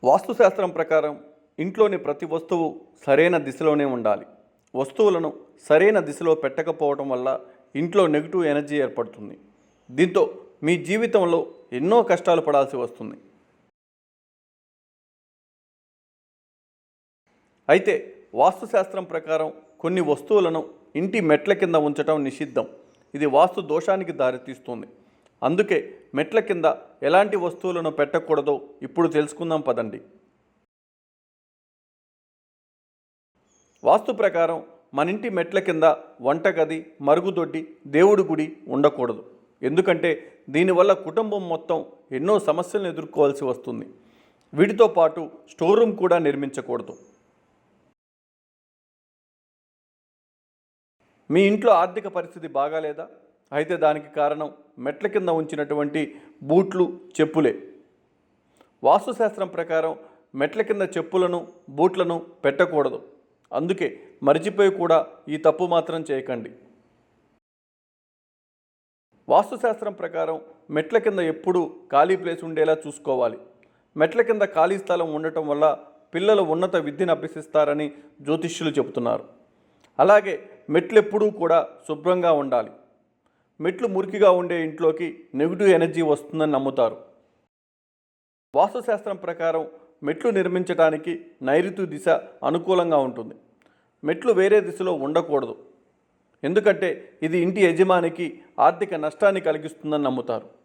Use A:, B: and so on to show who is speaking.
A: వాస్తుశాస్త్రం ప్రకారం ఇంట్లోని ప్రతి వస్తువు సరైన దిశలోనే ఉండాలి. వస్తువులను సరైన దిశలో పెట్టకపోవడం వల్ల ఇంట్లో నెగిటివ్ ఎనర్జీ ఏర్పడుతుంది. దీంతో మీ జీవితంలో ఎన్నో కష్టాలు పడాల్సి వస్తుంది. అయితే వాస్తుశాస్త్రం ప్రకారం కొన్ని వస్తువులను ఇంటి మెట్ల కింద ఉంచడం నిషిద్ధం. ఇది వాస్తు దోషానికి దారితీస్తుంది. అందుకే మెట్ల కింద ఎలాంటి వస్తువులను పెట్టకూడదో ఇప్పుడు తెలుసుకుందాం పదండి. వాస్తు ప్రకారం మన ఇంటి మెట్ల కింద వంటగది, మరుగుదొడ్డి, దేవుడి గుడి ఉండకూడదు. ఎందుకంటే దీనివల్ల కుటుంబం మొత్తం ఎన్నో సమస్యలను ఎదుర్కోవాల్సి వస్తుంది. వీటితో పాటు స్టోర్ రూమ్ కూడా నిర్మించకూడదు. మీ ఇంట్లో ఆర్థిక పరిస్థితి బాగాలేదా? అయితే దానికి కారణం మెట్ల కింద ఉంచినటువంటి బూట్లు, చెప్పులే. వాస్తుశాస్త్రం ప్రకారం మెట్ల కింద చెప్పులను, బూట్లను పెట్టకూడదు. అందుకే మర్చిపోయి కూడా ఈ తప్పు మాత్రం చేయకండి. వాస్తుశాస్త్రం ప్రకారం మెట్ల కింద ఎప్పుడూ ఖాళీ ప్లేస్ ఉండేలా చూసుకోవాలి. మెట్ల కింద ఖాళీ స్థలం ఉండటం వల్ల పిల్లలు ఉన్నత విద్యను అభ్యసిస్తారని జ్యోతిష్యులు చెబుతున్నారు. అలాగే మెట్లు ఎప్పుడూ కూడా శుభ్రంగా ఉండాలి. మెట్లు మురికిగా ఉండే ఇంట్లోకి నెగిటివ్ ఎనర్జీ వస్తుందని నమ్ముతారు. వాస్తుశాస్త్రం ప్రకారం మెట్లు నిర్మించడానికి నైరుతి దిశ అనుకూలంగా ఉంటుంది. మెట్లు వేరే దిశలో ఉండకూడదు. ఎందుకంటే ఇది ఇంటి యజమానికి ఆర్థిక నష్టాన్ని కలిగిస్తుందని నమ్ముతారు.